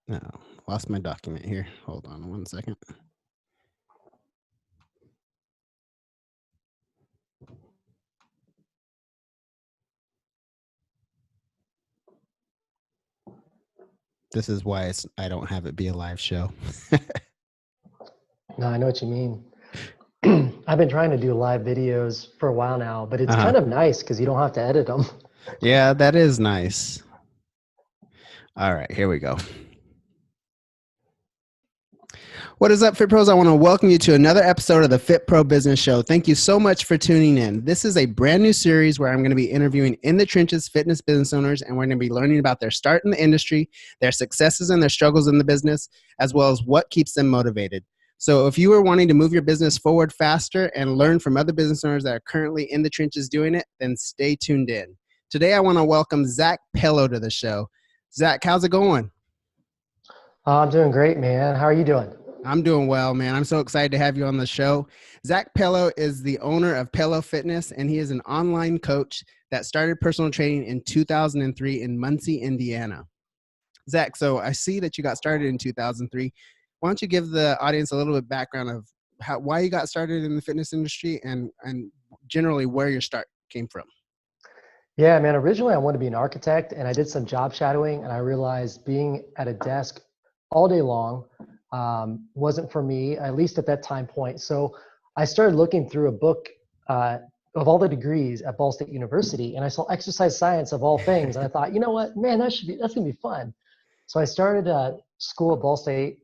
No, lost my document here. Hold on one second. This is why I don't have it be a live show. No, I know what you mean. I've been trying to do live videos for a while now, but it's Uh-huh. kind of nice because you don't have to edit them. Yeah, that is nice. All right, here we go. What is up, Fit Pros? I want to welcome you to another episode of the Fit Pro Business Show. Thank you so much for tuning in. This is a brand new series where I'm going to be interviewing in the trenches fitness business owners, and we're going to be learning about their start in the industry, their successes and their struggles in the business, as well as what keeps them motivated. So if you are wanting to move your business forward faster and learn from other business owners that are currently in the trenches doing it, then stay tuned in. Today, I want to welcome Zach Pello to the show. Zach, how's it going? I'm doing great, man. How are you doing? I'm doing well, man. I'm so excited to have you on the show. Zach Pello is the owner of Pello Fitness, and he is an online coach that started personal training in 2003 in Muncie, Indiana. Zach, so I see that you got started in 2003. Why don't you give the audience a little bit of background of why you got started in the fitness industry and generally where your start came from? Yeah, man. Originally, I wanted to be an architect, and I did some job shadowing, and I realized being at a desk all day long wasn't for me, at least at that time point. So I started looking through a book of all the degrees at Ball State University, and I saw exercise science of all things, and I thought, you know what, man, that's gonna be fun. So I started school at Ball State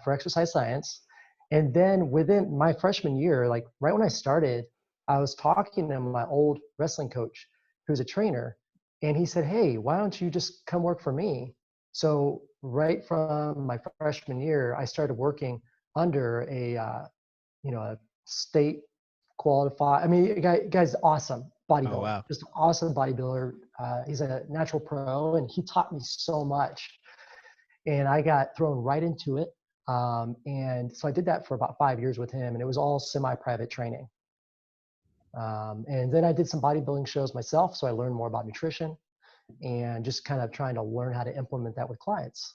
for exercise science, and then within my freshman year, like right when I started, I was talking to my old wrestling coach, who's a trainer, and he said, "Hey, why don't you just come work for me?" So right from my freshman year, I started working under a state qualified. I mean, guy's awesome Oh, bodybuilder, wow. just an awesome bodybuilder. He's a natural pro, and he taught me so much. And I got thrown right into it. And so I did that for about 5 years with him, and it was all semi-private training. And then I did some bodybuilding shows myself, so I learned more about nutrition and just kind of trying to learn how to implement that with clients.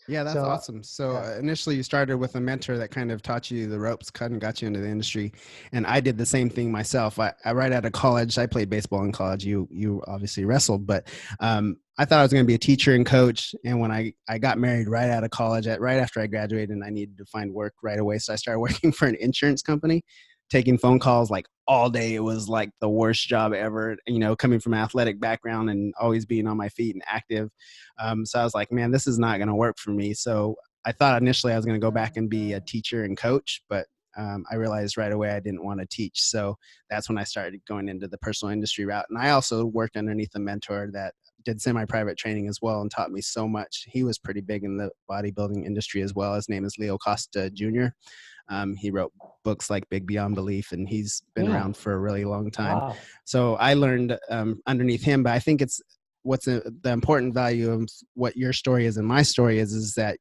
Yeah, that's So awesome. So yeah, initially you started with a mentor that kind of taught you the ropes, kind of got you into the industry. And I did the same thing myself. I right out of college, I played baseball in college. You obviously wrestled, but I thought I was going to be a teacher and coach. And when I got married right out of college, right after I graduated, and I needed to find work right away. So I started working for an insurance company, taking phone calls like all day. It was like the worst job ever, coming from an athletic background and always being on my feet and active. So I was like, man, this is not going to work for me. So I thought initially I was going to go back and be a teacher and coach, but I realized right away I didn't want to teach. So that's when I started going into the personal industry route. And I also worked underneath a mentor that did semi-private training as well and taught me so much. He was pretty big in the bodybuilding industry as well. His name is Leo Costa Jr. He wrote books like Big Beyond Belief, and he's been yeah, around for a really long time. wow. So I learned underneath him, but I think it's the important value of what your story is and my story is that,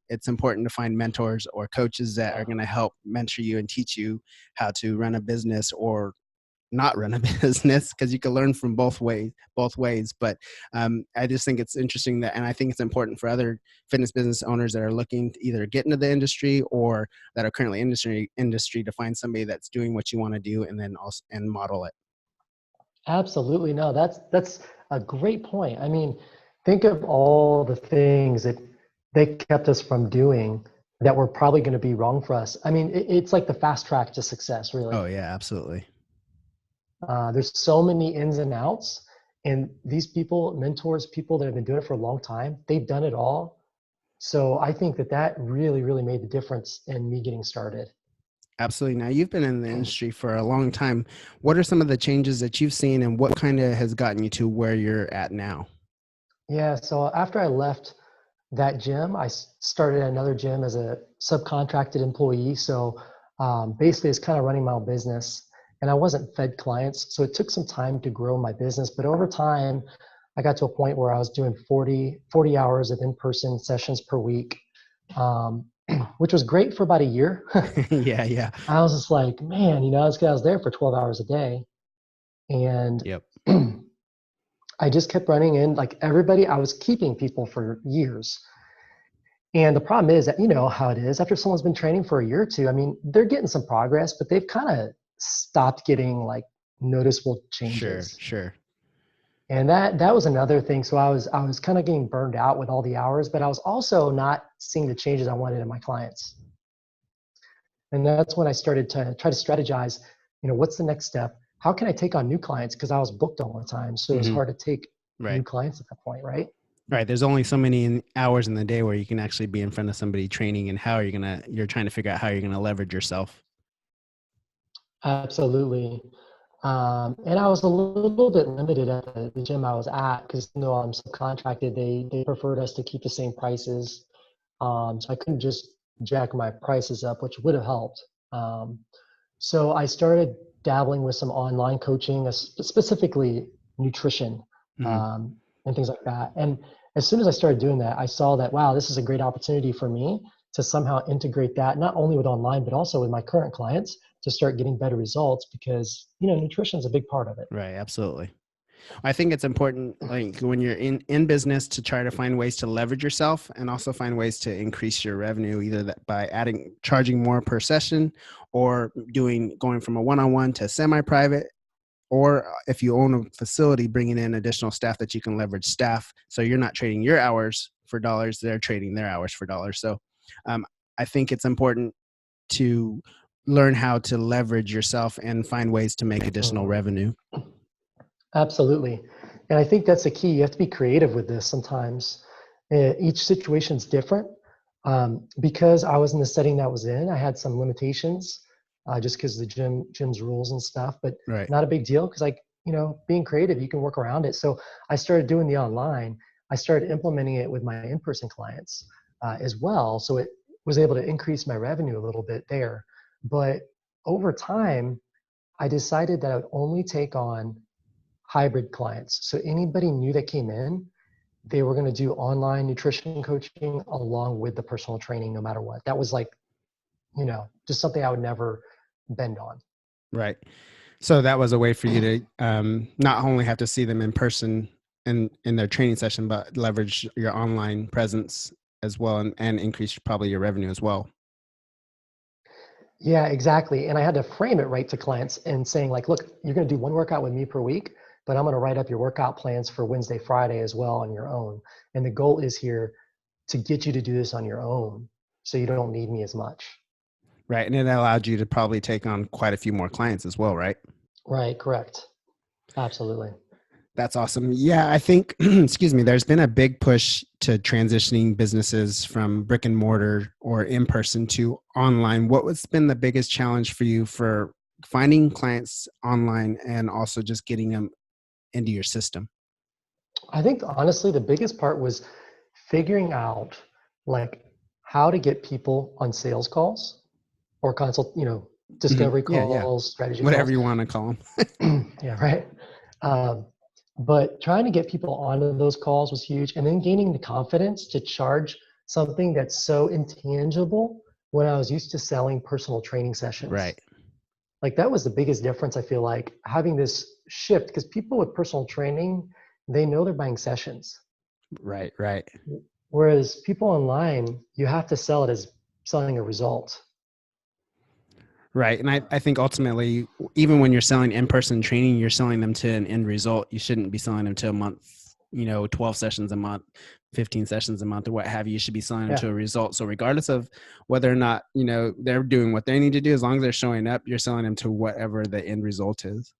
it's important to find mentors or coaches that are Yeah. going to help mentor you and teach you how to run a business or not run a business, because you can learn from both ways. But I just think it's interesting and I think it's important for other fitness business owners that are looking to either get into the industry or that are currently in industry to find somebody that's doing what you want to do and then also and model it. Absolutely. No, that's a great point. I mean, think of all the things that they kept us from doing that were probably going to be wrong for us. I mean, it's like the fast track to success, Oh really. yeah, absolutely. There's so many ins and outs, and these people, mentors, people that have been doing it for a long time, they've done it all. So I think that really, really made the difference in me getting started. Absolutely. Now you've been in the industry for a long time. What are some of the changes that you've seen and what kind of has gotten you to where you're at now? Yeah. So after I left that gym, I started another gym as a subcontracted employee. So basically, it's kind of running my own business, and I wasn't fed clients. So it took some time to grow my business. But over time, I got to a point where I was doing 40 hours of in-person sessions per week, um, which was great for about a year. Yeah, yeah. I was just like, man, I was there for 12 hours a day. And Yep. I just kept running in like everybody. I was keeping people for years. And the problem is that, you know how it is after someone's been training for a year or two. I mean, they're getting some progress, but they've kind of stopped getting like noticeable Sure, changes. sure. And that was another thing. So I was kind of getting burned out with all the hours, but I was also not seeing the changes I wanted in my clients. And that's when I started to try to strategize, you know, what's the next step? How can I take on new clients? Because I was booked all the time. So it was Hmm. hard to take Right. new clients at that point, right? Right. There's only so many hours in the day where you can actually be in front of somebody training, and how are you you're trying to figure out how you're gonna leverage yourself. Absolutely. And I was a little bit limited at the gym I was at because though I'm subcontracted, they preferred us to keep the same prices. So I couldn't just jack my prices up, which would have helped. Um, so I started dabbling with some online coaching, specifically nutrition, Hmm. um, and things like that. And as soon as I started doing that, I saw that, wow, this is a great opportunity for me to somehow integrate that, not only with online, but also with my current clients to start getting better results because, you know, nutrition is a big part of it. Right. Absolutely. I think it's important, like when you're in business, to try to find ways to leverage yourself and also find ways to increase your revenue, either that by charging more per session, or going from a one-on-one to semi-private, or if you own a facility, bringing in additional staff that you can leverage staff. So you're not trading your hours for dollars; they're trading their hours for dollars. So um, I think it's important to learn how to leverage yourself and find ways to make additional Mhm. revenue. Absolutely. And I think that's the key. You have to be creative with this sometimes. Each situation's different. Because I was in the setting that I was in, I had some limitations just because the gym's rules and stuff, but Right. not a big deal because like, you know, being creative, you can work around it. So I started doing the online. I started implementing it with my in-person clients as well. So it was able to increase my revenue a little bit there. But over time, I decided that I would only take on hybrid clients. So anybody new that came in, they were going to do online nutrition coaching along with the personal training, no matter what. That was like, you know, just something I would never bend on. Right. So that was a way for you to not only have to see them in person in their training session, but leverage your online presence as well, and increase probably your revenue as well. Yeah, exactly. And I had to frame it right to clients and saying like, look, you're going to do one workout with me per week, but I'm going to write up your workout plans for Wednesday, Friday as well on your own. And the goal is here to get you to do this on your own so you don't need me as much. Right. And it allowed you to probably take on quite a few more clients as well, right? Right, correct. Absolutely. That's awesome. Yeah, I think, excuse me, there's been a big push to transitioning businesses from brick and mortar or in person to online. What has been the biggest challenge for you for finding clients online and also just getting them into your system? I think honestly, the biggest part was figuring out like how to get people on sales calls or consult, you know, Hmm. discovery Yeah, yeah. calls, strategy Whatever calls. you want to call them. Yeah, right. Um, but trying to get people onto those calls was huge. And then gaining the confidence to charge something that's so intangible when I was used to selling personal training sessions. Right, Like that was the biggest difference, I feel like, having this shift because people with personal training, they know they're buying sessions. right, right. Whereas people online, you have to sell it as selling a result. Right. And I think ultimately, even when you're selling in person training, you're selling them to an end result. You shouldn't be selling them to a month, 12 sessions a month, 15 sessions a month, or what have you. You should be selling them Yeah. to a result. So, regardless of whether or not, they're doing what they need to do, as long as they're showing up, you're selling them to whatever the end result is.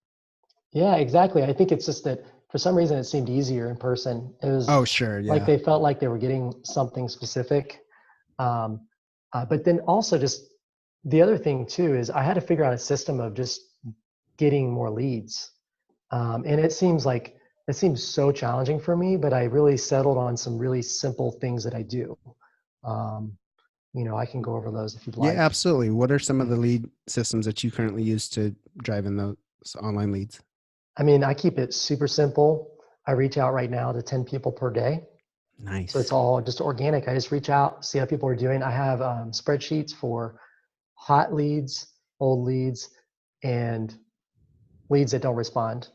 Yeah, exactly. I think it's just that for some reason it seemed easier in person. It was Oh, sure. like Yeah. they felt like they were getting something specific. Um, but then also just the other thing too is I had to figure out a system of just getting more leads. And it seems so challenging for me, but I really settled on some really simple things that I do. Um, you know, I can go over those if you'd Yeah, like. absolutely. What are some of the lead systems that you currently use to drive in those online leads? I mean, I keep it super simple. I reach out right now to 10 people per day. So it's Nice. all just organic. I just reach out, see how people are doing. I have spreadsheets for hot leads, old leads, and leads that don't respond.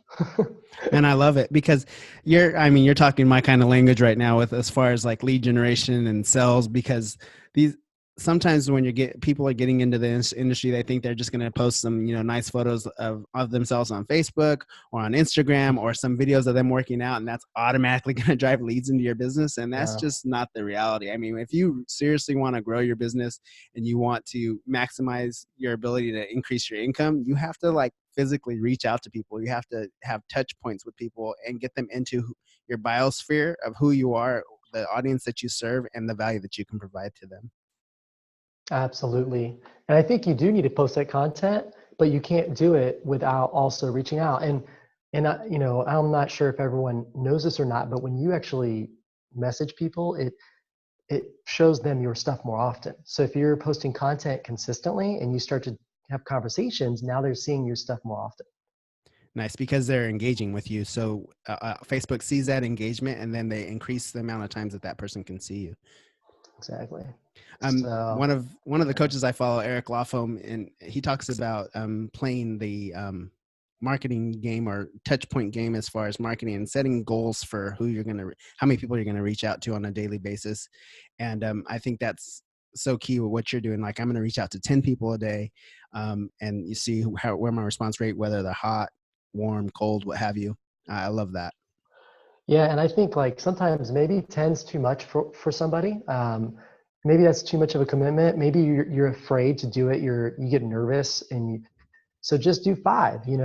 Man, I love it because I mean, you're talking my kind of language right now with as far as like lead generation and sales, because these sometimes when people are getting into the industry, they think they're just going to post some, nice photos of themselves on Facebook or on Instagram or some videos of them working out. And that's automatically going to drive leads into your business. And that's No, just not the reality. I mean, if you seriously want to grow your business and you want to maximize your ability to increase your income, you have to like physically reach out to people. You have to have touch points with people and get them into your biosphere of who you are, the audience that you serve, and the value that you can provide to them. absolutely. And I think you do need to post that content, but you can't do it without also reaching out. And I'm not sure if everyone knows this or not, but when you actually message people, it shows them your stuff more often. So if you're posting content consistently and you start to have conversations, now they're seeing your stuff more often. Nice, because they're engaging with you. So Facebook sees that engagement, and then they increase the amount of times that that person can see you. Exactly. One So, of the coaches I follow, Eric Lofholm, and he talks about playing the marketing game or touch point game as far as marketing and setting goals for how many people you're gonna reach out to on a daily basis. And I think that's so key with what you're doing. Like, I'm gonna reach out to 10 people a day, and you see where my response rate, whether they're hot, warm, cold, what have you. I love that. yeah, and I think like sometimes maybe 10's too much for somebody. Maybe that's too much of a commitment. Maybe you're afraid to do it. You get nervous, so just do five. You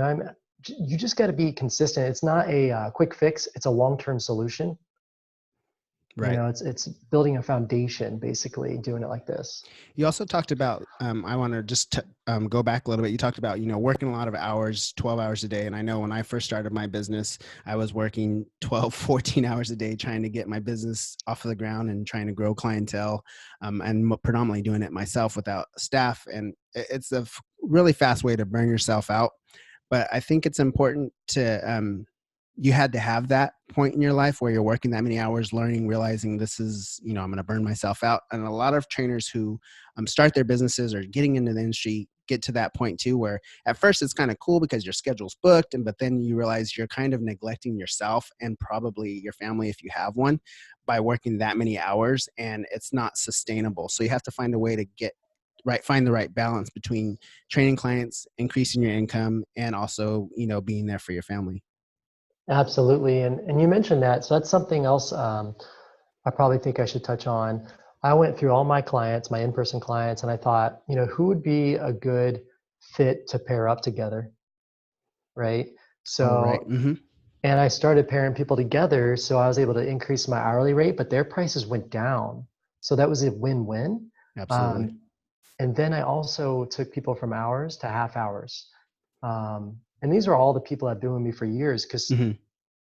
just got to be consistent. It's not a quick fix. It's a long-term solution. Right. It's building a foundation, basically doing it like this. You also talked about, I want to just go back a little bit. You talked about, working a lot of hours, 12 hours a day. And I know when I first started my business, I was working 12, 14 hours a day trying to get my business off of the ground and trying to grow clientele, and predominantly doing it myself without staff. And it's a really fast way to burn yourself out. But I think it's important you had to have that point in your life where you're working that many hours, learning, realizing this is, I'm going to burn myself out. And a lot of trainers who start their businesses or getting into the industry get to that point too, where at first it's kind of cool because your schedule's booked, but then you realize you're kind of neglecting yourself and probably your family if you have one by working that many hours, and it's not sustainable. So you have to find a way to find the right balance between training clients, increasing your income, and also, being there for your family. Absolutely. And you mentioned that. So that's something else I probably think I should touch on. I went through all my clients, my in-person clients, and I thought, who would be a good fit to pair up together, right? Oh, right. So, and I started pairing people together, so I was able to increase my hourly rate, but their prices went down. So that was a win-win. Absolutely. Um, and then I also took people from hours to half hours. And these are all the people I've been with me for years because Hmm.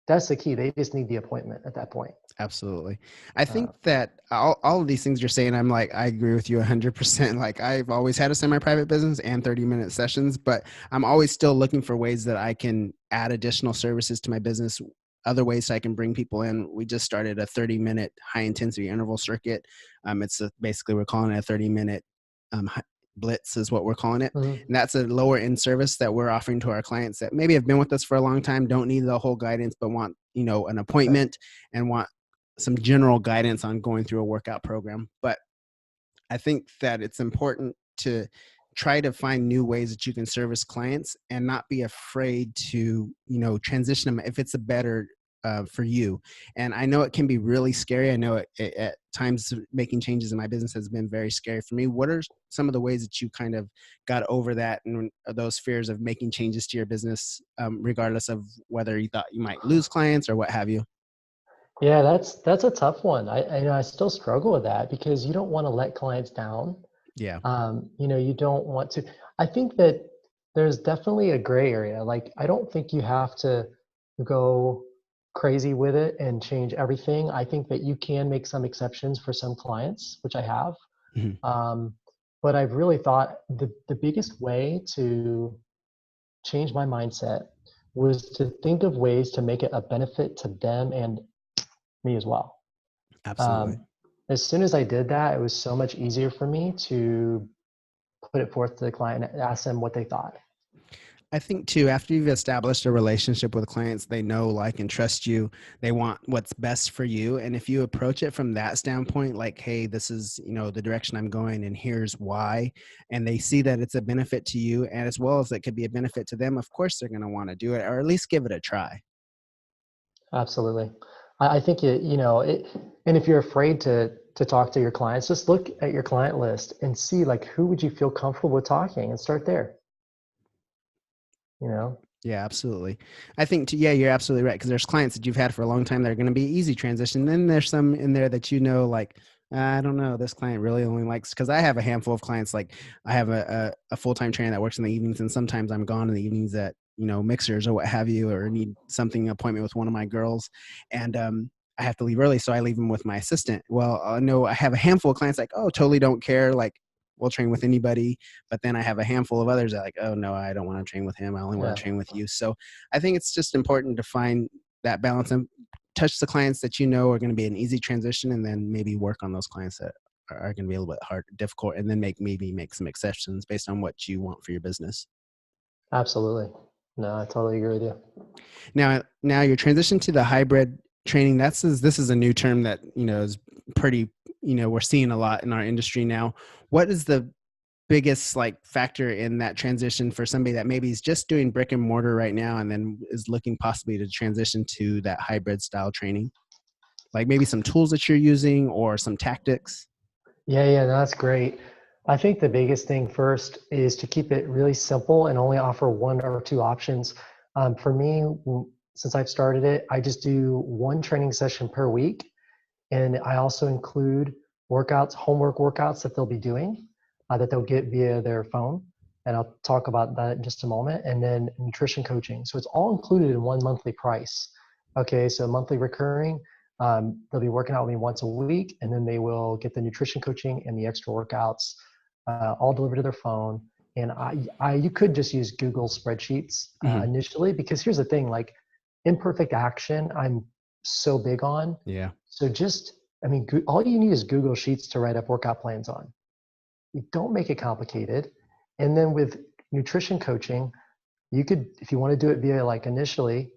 that's the key. They just need the appointment at that point. Absolutely. I think Uh, that all of these things you're saying, I'm like, I agree with you 100%. Like, I've always had a semi-private business and 30-minute sessions, but I'm always still looking for ways that I can add additional services to my business, other ways I can bring people in. We just started a 30-minute high-intensity interval circuit. Basically, we're calling it a 30-minute blitz is what we're calling it. mhm, And that's a lower end service that we're offering to our clients that maybe have been with us for a long time, don't need the whole guidance, but want, an right. appointment and want some general guidance on going through a workout program. But I think that it's important to try to find new ways that you can service clients and not be afraid to, transition them if it's a better for you. And I know it can be really scary. I know at times making changes in my business has been very scary for me. What are some of the ways that you kind of got over that and those fears of making changes to your business, regardless of whether you thought you might lose clients or what have you? Yeah, that's a tough one. I still struggle with that because you don't want to let clients down. Yeah. You don't want to. I think that there's definitely a gray area. Like, I don't think you have to go crazy with it and change everything. I think that you can make some exceptions for some clients, which I have. Mhm. Um, but I've really thought the biggest way to change my mindset was to think of ways to make it a benefit to them and me as well. Absolutely. Um, as soon as I did that, it was so much easier for me to put it forth to the client and ask them what they thought. I think too, after you've established a relationship with clients, they know, like, and trust you. They want what's best for you. And if you approach it from that standpoint, like, hey, this is, the direction I'm going and here's why, and they see that it's a benefit to you and as well as it could be a benefit to them, of course they're going to want to do it or at least give it a try. Absolutely. I think and if you're afraid to talk to your clients, just look at your client list and see like who would you feel comfortable with talking and start there, you know? Yeah, absolutely. I think, yeah, you're absolutely right. Because there's clients that you've had for a long time that are going to be easy transition. Then there's some in there that like, I don't know, this client really only likes, because I have a handful of clients. Like, I have a full time trainer that works in the evenings, and sometimes I'm gone in the evenings at, mixers or what have you, or need something appointment with one of my girls. And, I have to leave early, so I leave them with my assistant. Well, I know I have a handful of clients like, oh, totally don't care. Like, we'll train with anybody. But then I have a handful of others that are like, oh no, I don't want to train with him. I only want Yeah, to train with you. So I think it's just important to find that balance and touch the clients that are going to be an easy transition, and then maybe work on those clients that are going to be a little bit hard, difficult, and then maybe make some exceptions based on what you want for your business. absolutely. No, I totally agree with you. Now your transition to the hybrid training. This is a new term that is pretty. We're seeing a lot in our industry now. What is the biggest like factor in that transition for somebody that maybe is just doing brick and mortar right now and then is looking possibly to transition to that hybrid style training? Like maybe some tools that you're using or some tactics? Yeah, no, that's great. I think the biggest thing first is to keep it really simple and only offer one or two options. For me, since I've started it, I just do one training session per week. And I also include workouts, homework workouts that they'll be doing, that they'll get via their phone. And I'll talk about that in just a moment. And then nutrition coaching. So it's all included in one monthly price. Okay, so monthly recurring. They'll be working out with me once a week, and then they will get the nutrition coaching and the extra workouts all delivered to their phone. And you could just use Google spreadsheets Mm-hmm. initially, because here's the thing, like imperfect action, I'm so big on. Yeah. So all you need is Google Sheets to write up workout plans on. You don't make it complicated. And then with nutrition coaching, you could, if you want to do it via like initially,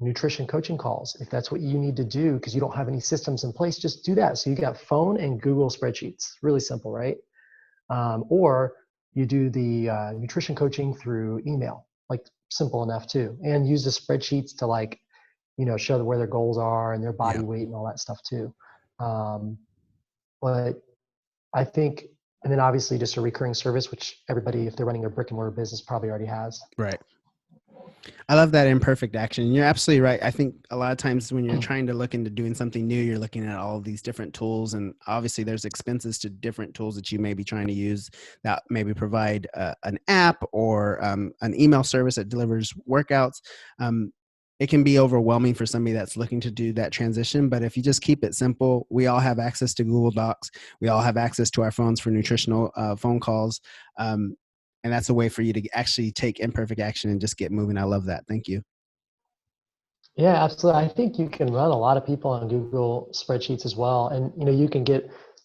nutrition coaching calls. If that's what you need to do because you don't have any systems in place, just do that. So you got phone and Google spreadsheets. Really simple, right? Or you do the nutrition coaching through email, like simple enough too, and use the spreadsheets to like show where their goals are and their Yeah. body weight and all that stuff too. Um, but I think, and then obviously just a recurring service, which everybody, if they're running a brick and mortar business, probably already has. Right. I love that imperfect action. You're absolutely right. I think a lot of times when you're trying to look into doing something new, you're looking at all of these different tools, and obviously there's expenses to different tools that you may be trying to use that maybe provide an app or an email service that delivers workouts. It can be overwhelming for somebody that's looking to do that transition. But if you just keep it simple, we all have access to Google Docs. We all have access to our phones for nutritional phone calls. And that's a way for you to actually take imperfect action and just get moving. I love that. Thank you. Yeah, absolutely. I think you can run a lot of people on Google spreadsheets as well. And you can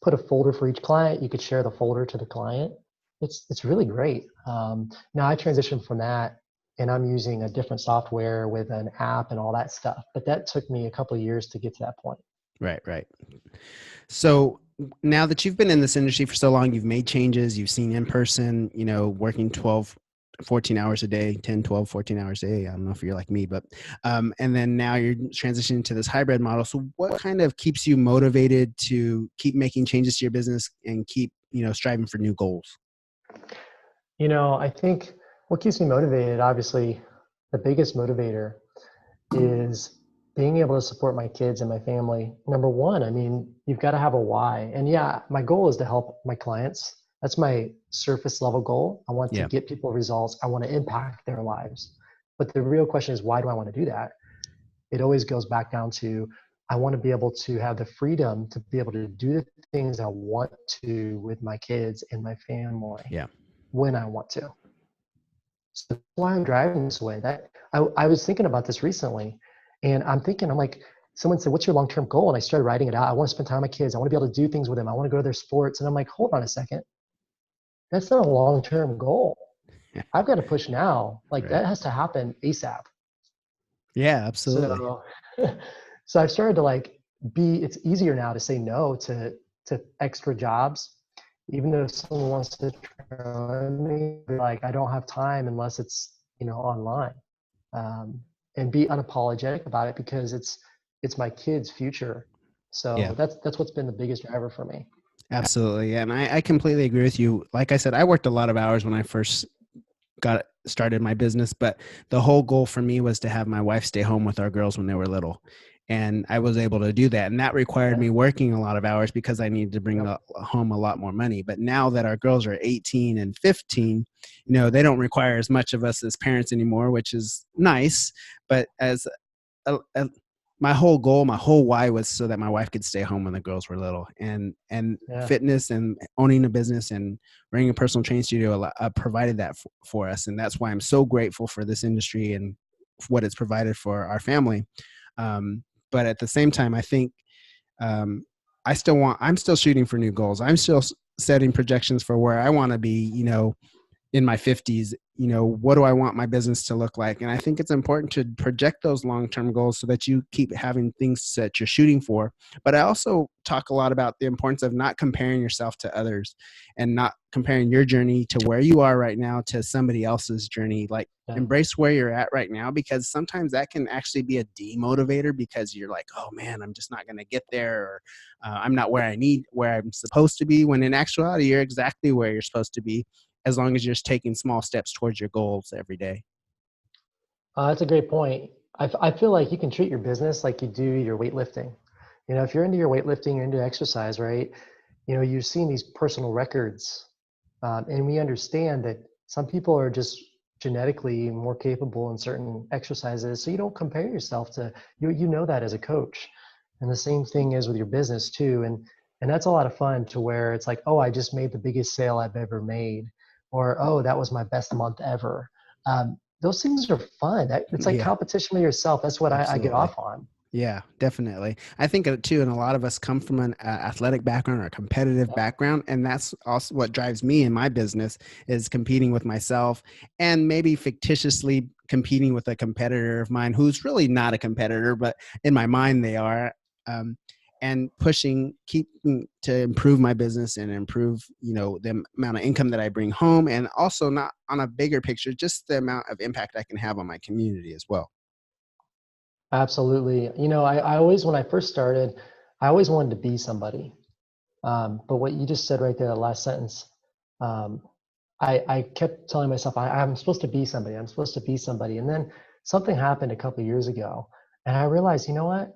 put a folder for each client. You could share the folder to the client. It's really great. Now I transitioned from that and I'm using a different software with an app and all that stuff. But that took me a couple of years to get to that point. Right, right. So now that you've been in this industry for so long, you've made changes, you've seen in person, working 12, 14 hours a day, 10, 12, 14 hours a day. I don't know if you're like me, but, and then now you're transitioning to this hybrid model. So what kind of keeps you motivated to keep making changes to your business and keep, striving for new goals? I think what keeps me motivated, obviously, the biggest motivator is being able to support my kids and my family. Number one, I mean, you've got to have a why. And yeah, my goal is to help my clients. That's my surface level goal. I want to Yeah. get people results. I want to impact their lives. But the real question is, why do I want to do that? It always goes back down to, I want to be able to have the freedom to be able to do the things I want to with my kids and my family Yeah. when I want to. So that's why I'm driving this way. I was thinking about this recently, and I'm like, someone said, "What's your long-term goal?" And I started writing it out. I want to spend time with my kids. I want to be able to do things with them. I want to go to their sports. And I'm like, hold on a second. That's not a long-term goal. I've got to push now. Like Right. that has to happen ASAP. Yeah, absolutely. So, so I've started to like it's easier now to say no to extra jobs, even though someone wants to join me, like I don't have time unless it's, online, um, and be unapologetic about it because it's my kid's future. Yeah. So that's what's been the biggest driver for me. Absolutely. And I completely agree with you. Like I said, I worked a lot of hours when I first got started my business, but the whole goal for me was to have my wife stay home with our girls when they were little. And I was able to do that. And that required Yeah. me working a lot of hours because I needed to bring Yep. home a lot more money. But now that our girls are 18 and 15, they don't require as much of us as parents anymore, which is nice. But as my whole goal, my whole why was so that my wife could stay home when the girls were little, and Yeah. fitness and owning a business and running a personal training studio provided that for us. And that's why I'm so grateful for this industry and what it's provided for our family. But at the same time, I think um, I'm still shooting for new goals. I'm still setting projections for where I want to be, in my 50s. What do I want my business to look like? And I think it's important to project those long-term goals so that you keep having things that you're shooting for. But I also talk a lot about the importance of not comparing yourself to others and not comparing your journey to where you are right now to somebody else's journey. Like, Yeah. embrace where you're at right now, because sometimes that can actually be a demotivator because you're like, oh man, I'm just not going to get there, or I'm not where I'm supposed to be, when in actuality you're exactly where you're supposed to be, as long as you're just taking small steps towards your goals every day. That's a great point. I feel like you can treat your business like you do your weightlifting. If you're into your weightlifting, you're into exercise, right? You're seeing these personal records, and we understand that some people are just genetically more capable in certain exercises. So you don't compare yourself to you. You know that as a coach, and the same thing is with your business too. And that's a lot of fun to where it's like, oh, I just made the biggest sale I've ever made, or oh, that was my best month ever. Those things are fun. It's like Yeah, competition with yourself. That's what I get absolutely. off on. Yeah, definitely. I think too, and a lot of us come from an athletic background or a competitive Yep. background, and that's also what drives me in my business, is competing with myself and maybe fictitiously competing with a competitor of mine who's really not a competitor, but in my mind they are. Um, and keeping to improve my business and improve, the amount of income that I bring home, and also, not on a bigger picture, just the amount of impact I can have on my community as well. Absolutely. I always, when I first started, I always wanted to be somebody. But what you just said right there, the last sentence, um, I kept telling myself, I'm supposed to be somebody. I'm supposed to be somebody. And then something happened a couple of years ago, and I realized, you know what?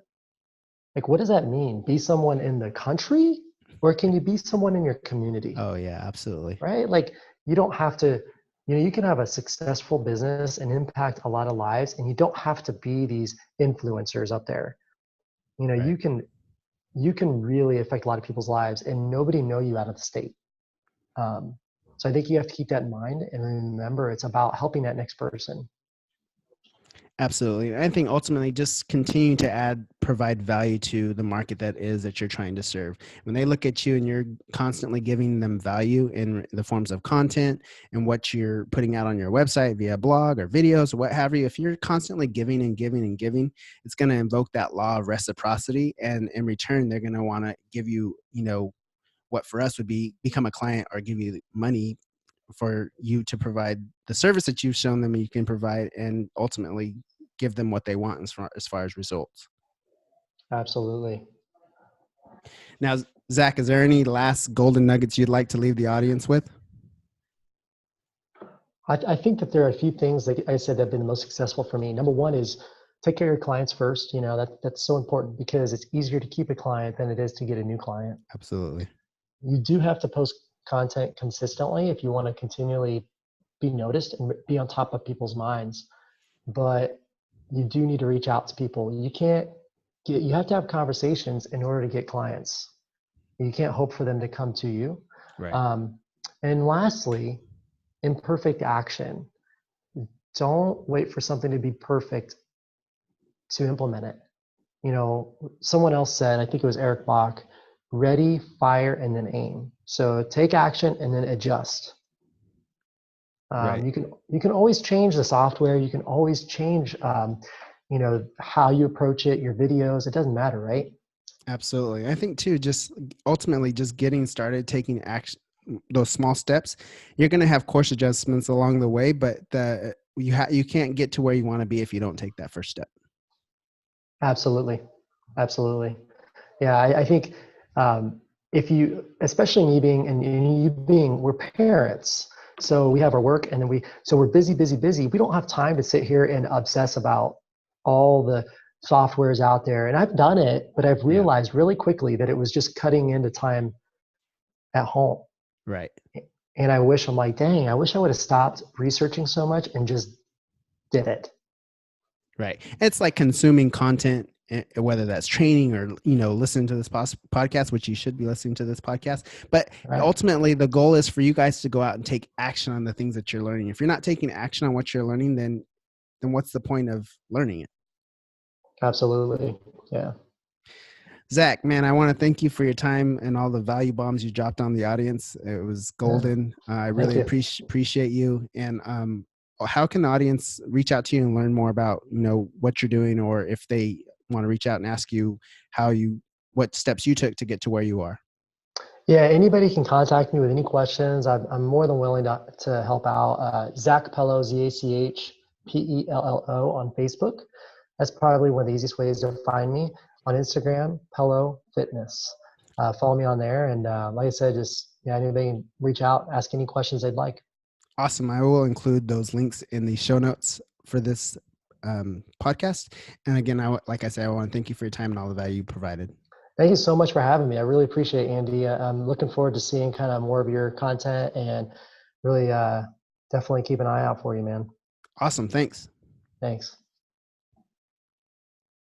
Like, what does that mean? Be someone in the country, or can you be someone in your community? Oh yeah, absolutely. Right? Like, you don't have to, you can have a successful business and impact a lot of lives, and you don't have to be these influencers up there. You know, Right. you can you can really affect a lot of people's lives, and nobody know you out of the state. Um, so I think you have to keep that in mind and remember it's about helping that next person. Absolutely. I think ultimately just continue to provide value to the market that you're trying to serve. When they look at you and you're constantly giving them value in the forms of content and what you're putting out on your website via blog or videos or what have you, if you're constantly giving and giving and giving, it's going to invoke that law of reciprocity. And in return, they're going to want to give you, what for us would be become a client or give you money for you to provide the service that you've shown them you can provide, and ultimately give them what they want as far as results. Absolutely. Now, Zach, is there any last golden nuggets you'd like to leave the audience with? I think that there are a few things, like I said, that have been the most successful for me. Number one is take care of your clients first. That's so important because it's easier to keep a client than it is to get a new client. Absolutely. You do have to post content consistently if you want to continually be noticed and be on top of people's minds. But you do need to reach out to people. You have to have conversations in order to get clients. You can't hope for them to come to you. Right. Um, and lastly, imperfect action. Don't wait for something to be perfect to implement it. Someone else said, I think it was Eric Bach, ready, fire, and then aim. So take action and then adjust. Right. You can always change the software. You can always change, how you approach it, your videos. It doesn't matter, right? Absolutely. I think too, just ultimately just getting started, taking action, those small steps, you're going to have course adjustments along the way, but you can't get to where you want to be if you don't take that first step. Absolutely, absolutely. Yeah, I think if you, especially me being and you being, we're parents, so we have our work, and then we're busy, busy, busy. We don't have time to sit here and obsess about all the softwares out there. And I've done it, but I've Yeah. realized really quickly that it was just cutting into time at home. Right. And I'm like, dang, I wish I would have stopped researching so much and just did it. Right. It's like consuming content, whether that's training or, listening to this podcast, which you should be listening to this podcast. But Right. ultimately, the goal is for you guys to go out and take action on the things that you're learning. If you're not taking action on what you're learning, then what's the point of learning it? Absolutely. Yeah. Zach, man, I want to thank you for your time and all the value bombs you dropped on the audience. It was Yeah. golden. I Thank really you. appreciate you. And how can the audience reach out to you and learn more about what you're doing, or if they want to reach out and ask you what steps you took to get to where you are? Yeah, anybody can contact me with any questions. I'm more than willing to help out. Zach Pello, ZachPello on Facebook. That's probably one of the easiest ways to find me. On Instagram, Pello Fitness. Follow me on there. And like I said, just anybody can reach out, ask any questions they'd like. Awesome. I will include those links in the show notes for this podcast. And again, like I said, I want to thank you for your time and all the value you provided. Thank you so much for having me. I really appreciate it, Andy. I'm looking forward to seeing kind of more of your content and really definitely keep an eye out for you, man. Awesome. Thanks. Thanks.